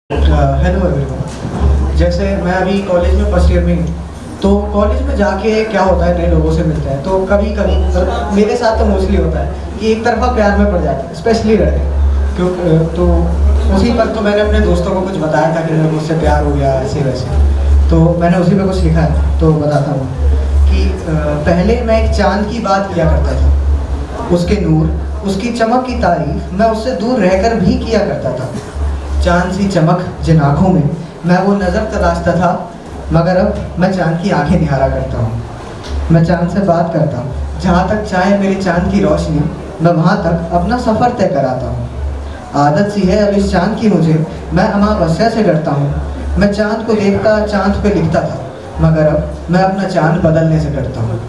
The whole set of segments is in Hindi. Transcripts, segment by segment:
Hello everyone. जैसे मैं अभी कॉलेज में फर्स्ट ईयर में हूँ, तो कॉलेज में जाके क्या होता है, नए लोगों से मिलते हैं तो कभी कभी मेरे साथ तो मोस्टली होता है कि एक तरफा प्यार में पड़ जाता है, स्पेशली लड़के। क्यों? तो उसी पर तो मैंने अपने दोस्तों को कुछ बताया था कि मेरे को उससे प्यार हो गया ऐसे वैसे, तो मैंने उसी पे कुछ लिखा है तो बताता हूँ कि पहले मैं एक चाँद की बात किया करता था, उसके नूर, उसकी चमक की तारीफ मैं उससे दूर रहकर भी किया करता था। चाँद सी चमक जिन आँखों में, मैं वो नज़र तलाशता था, मगर अब मैं चाँद की आंखें निहारा करता हूँ। मैं चाँद से बात करता हूँ, जहाँ तक चाहे मेरी चाँद की रोशनी, मैं वहाँ तक अपना सफ़र तय कराता हूँ। आदत सी है अब इस चाँद की मुझे, मैं अमावस्या से डरता हूँ। मैं चाँद को देखता चाँद पे लिखता था, मगर अब मैं अपना चाँद बदलने से डरता हूँ।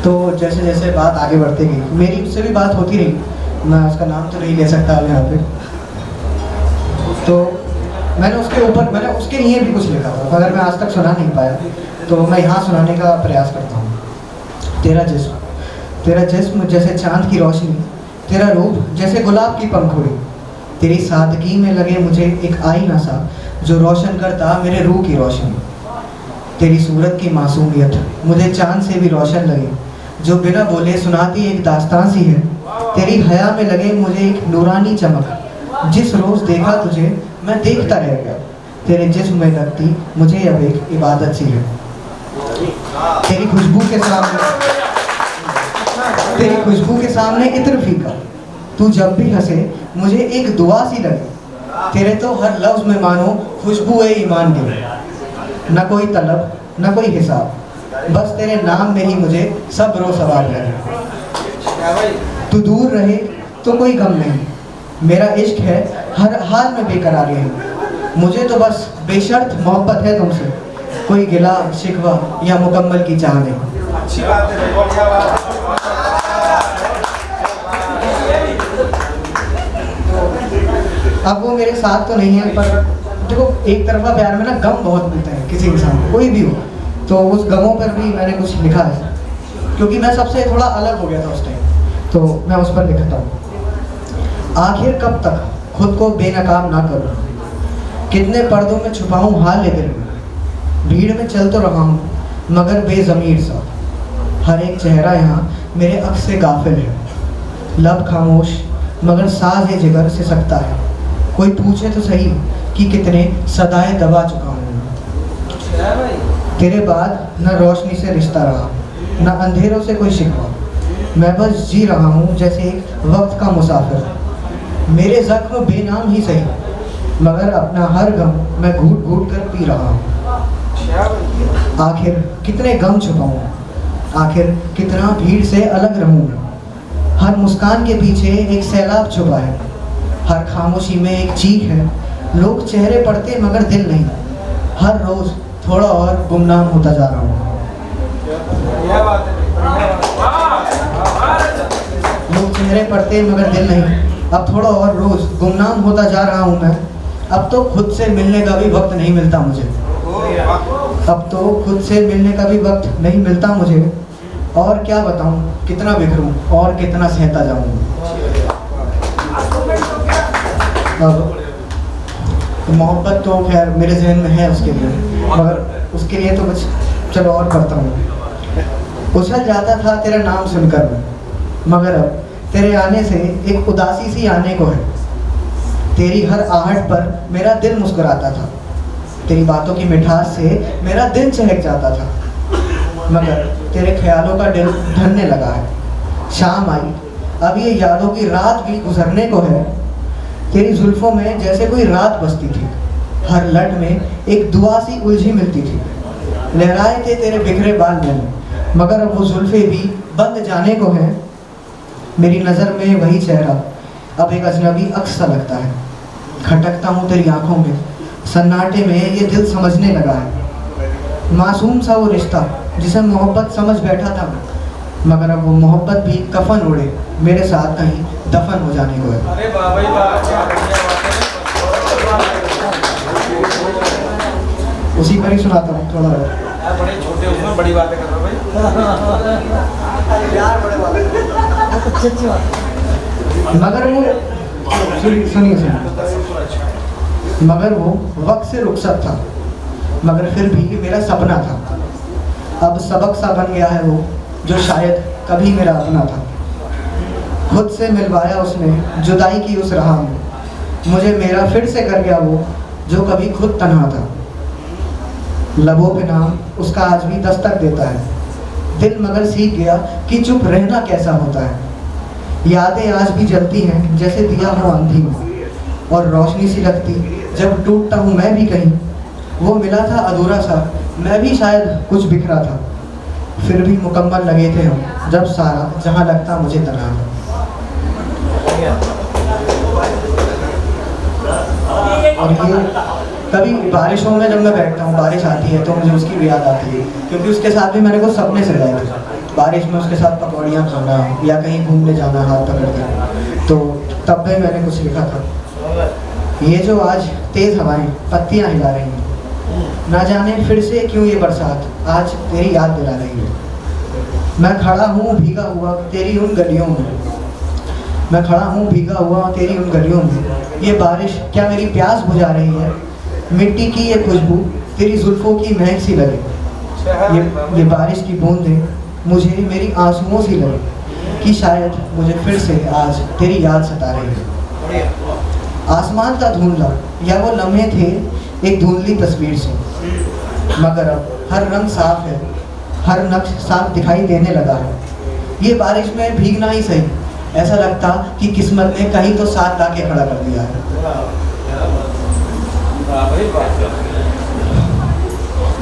तो जैसे जैसे बात आगे बढ़ती गई, मेरी उससे भी बात होती रही, मैं उसका नाम तो नहीं ले सकता अब यहाँ पे। तो मैंने उसके लिए भी कुछ लिखा था, अगर मैं आज तक सुना नहीं पाया तो मैं यहाँ सुनाने का प्रयास करता हूँ। तेरा जिस्म जैसे चाँद की रोशनी, तेरा रूप जैसे गुलाब की पंखुड़ी, तेरी सादगी में लगे मुझे एक आईना सा जो रोशन करता मेरे रूह की रोशनी। तेरी सूरत की मासूमियत मुझे चाँद से भी रोशन लगे, जो बिना बोले सुनाती एक दास्तान सी है। तेरी हया में लगे मुझे एक नूरानी चमक, जिस रोज़ देखा तुझे मैं देखता रह गया। तेरे जिस्म में लगती मुझे अब एक इबादत सी है। तेरी खुशबू के सामने इत्र फीका, तू जब भी हंसे मुझे एक दुआ सी लगे। तेरे तो हर लफ्ज़ में मानो खुशबू है ईमान की, न कोई तलब न कोई हिसाब, बस तेरे नाम में ही मुझे सब्र व सवाब लगे। तू दूर रहे तो कोई गम नहीं, मेरा इश्क है हर हाल में बेकरारी है। मुझे तो बस बेशर्त मोहब्बत है तुमसे, कोई गिला शिकवा या मुकम्मल की चाह नहीं। अच्छी बात है, बढ़िया बात। अब वो मेरे साथ तो नहीं है, पर देखो एक तरफा प्यार में ना गम बहुत मिलता है किसी इंसान को, कोई भी हो, तो उस गमों पर भी मैंने कुछ लिखा है, क्योंकि मैं सबसे थोड़ा अलग हो गया था उस टाइम, तो मैं उस पर लिखता हूँ। आखिर कब तक खुद को बेनकाम ना करूं, कितने पर्दों में छुपाऊं हाल दिल में, भीड़ में चल तो रहा हूं मगर बेज़मीर सा, हर एक चेहरा यहाँ मेरे अक्स से गाफिल है। लब खामोश मगर साज़ जिगर से सकता है, कोई पूछे तो सही कि कितने सदाएं दबा चुका हूँ। तेरे बाद न रोशनी से रिश्ता रहा, न अंधेरों से कोई शिकवा, मैं बस जी रहा हूँ जैसे एक वक्त का मुसाफिर। मेरे ज़ख्म बेनाम ही सही, मगर अपना हर गम मैं घूट घूट कर पी रहा हूँ। आखिर कितने गम छुपाऊँ, आखिर कितना भीड़ से अलग रहूँ। हर मुस्कान के पीछे एक सैलाब छुपा है, हर खामोशी में एक चीख है। लोग चेहरे पढ़ते मगर दिल नहीं, हर रोज़ थोड़ा और गुमनाम होता जा रहा हूँ। लोग चेहरे पढ़ते मगर दिल नहीं, अब थोड़ा और रोज़ गुमनाम होता जा रहा हूँ मैं। अब तो खुद से मिलने का भी वक्त नहीं मिलता मुझे, अब तो खुद से मिलने का भी वक्त नहीं मिलता मुझे। और क्या बताऊँ, कितना बिखरूँ और कितना सहता जाऊँ। अब मोहब्बत तो खैर मेरे जहन में है उसके लिए, मगर उसके लिए तो कुछ चलो और करता हूँ। उछल जाता था तेरा नाम सुनकर मैं, मगर अब तेरे आने से एक उदासी सी आने को है। तेरी हर आहट पर मेरा दिल मुस्कुराता था, तेरी बातों की मिठास से मेरा दिल चहक जाता था, मगर तेरे ख्यालों का दिल ढलने लगा है। शाम आई, अब ये यादों की रात भी गुजरने को है। तेरी जुल्फ़ों में जैसे कोई रात बसती थी, हर लट में एक दुआ सी उलझी मिलती थी। लहराए थे तेरे बिखरे बाल मैंने, मगर अब वो जुल्फ़े भी बंद जाने को हैं। मेरी नज़र में वही चेहरा अब एक अजनबी अक्स सा लगता है। खटकता हूँ तेरी आंखों में, सन्नाटे में ये दिल समझने लगा है। मासूम सा वो रिश्ता जिसे मोहब्बत समझ बैठा था, मगर अब वो मोहब्बत भी कफन ओढ़े मेरे साथ कहीं दफन हो जाने को है। अरे वाह भाई वाह, उसी पर ही सुनाता हूँ थोड़ा और। बड़े छोटे उसमें बड़ी बातें कर रहे हो भाई। यार बड़े बातें, मगर वो सुनिए मगर वो वक्त से रुखसत था, मगर फिर भी मेरा सपना था। अब सबक सा बन गया है वो, जो शायद कभी मेरा अपना था। खुद से मिलवाया उसने जुदाई की उस राह में, मुझे मेरा फिर से कर गया वो, जो कभी खुद तन्हा था। लबों पे नाम उसका आज भी दस्तक देता है, दिल मगर सीख गया कि चुप रहना कैसा होता है। यादें आज भी जलती हैं जैसे दिया हो अंधी में, और रोशनी सी लगती जब टूटता हूँ मैं भी कहीं। वो मिला था अधूरा सा, मैं भी शायद कुछ बिखरा था, फिर भी मुकम्मल लगे थे हम, जब सारा जहाँ लगता मुझे तन्हा था। और ये कभी बारिशों में जब मैं बैठता हूँ, बारिश आती है तो मुझे उसकी भी याद आती है, क्योंकि उसके साथ भी मैंने कुछ सपने सजाए थे। बारिश में उसके साथ पकौड़ियाँ खाना या कहीं घूमने जाना हाथ पकड़ के, तो तब भी मैंने कुछ लिखा था। ये जो आज तेज़ हवाएं पत्तियाँ हिला रही हैं, ना जाने फिर से क्यों ये बरसात आज तेरी याद दिला रही है। मैं खड़ा हूँ भीगा हुआ तेरी उन गलियों में, मैं खड़ा हूँ भीगा हुआ तेरी उन गलियों में। ये बारिश क्या मेरी प्यास बुझा रही है, मिट्टी की ये खुशबू तेरी जुल्फों की महक सी लगे। ये बारिश की बूंदें मुझे मेरी आंसुओं सी लगे, कि शायद मुझे फिर से आज तेरी याद सता रही है। आसमान था धुंधला या वो लम्हे थे एक धुंधली तस्वीर से, मगर अब हर रंग साफ है, हर नक्श साफ दिखाई देने लगा है। ये बारिश में भीगना ही सही, ऐसा लगता कि किस्मत ने कहीं तो साथ ला के खड़ा कर दिया है।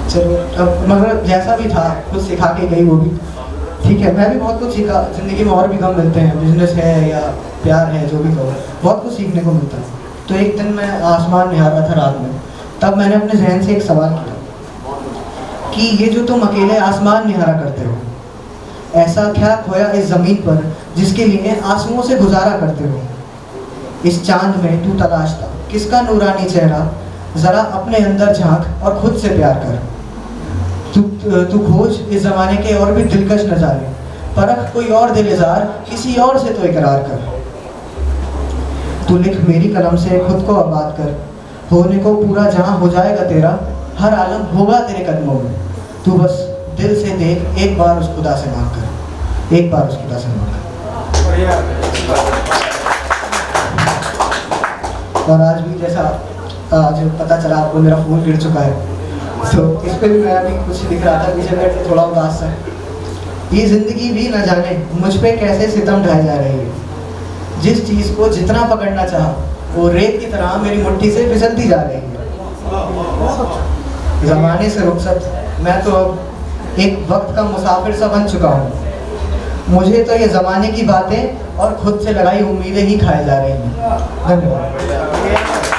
चलो अब मगर जैसा भी था कुछ सिखा के गई वो भी, ठीक है। मैं भी बहुत कुछ सीखा, ज़िंदगी में और भी गम मिलते हैं, बिजनेस है या प्यार है, जो भी कहो बहुत कुछ सीखने को मिलता है। तो एक दिन मैं आसमान निहार रहा था रात में, तब मैंने अपने जहन से एक सवाल किया कि ये जो तुम अकेले आसमान निहारा करते हो, ऐसा क्या खोया इस ज़मीन पर जिसके लिए आंसुओं से गुजारा करते हो। इस चांद में तू तलाश था किसका नूरानी चेहरा, ज़रा अपने अंदर झांक और खुद से प्यार कर। तू खोज इस ज़माने के और भी दिलकश नज़ारे, परख कोई और दिल इज़हार, किसी और से तो इकरार कर। तू लिख मेरी कलम से खुद को आबाद कर, होने को पूरा जहां हो जाएगा तेरा, हर आलम होगा तेरे कदमों में। तू बस दिल से देख, एक बार उस खुदा से मांग कर, एक बार उस खुदा से मांग कर। और आज भी जैसा आज पता चला आपको मेरा फ़ोन गिर चुका है, तो इस पर भी मैं अभी कुछ लिख रहा था, पीछे बैठ के थोड़ा उदास है। ये ज़िंदगी भी न जाने मुझ पे कैसे सितम ढाई जा रही है, जिस चीज़ को जितना पकड़ना चाहा वो रेत की तरह मेरी मुट्ठी से फिसलती जा रही है। ज़माने से रुखसत मैं तो अब एक वक्त का मुसाफिर सा बन चुका हूँ। मुझे तो ये ज़माने की बातें और खुद से लगाई उम्मीदें ही खाए जा रही हैं। धन्यवाद।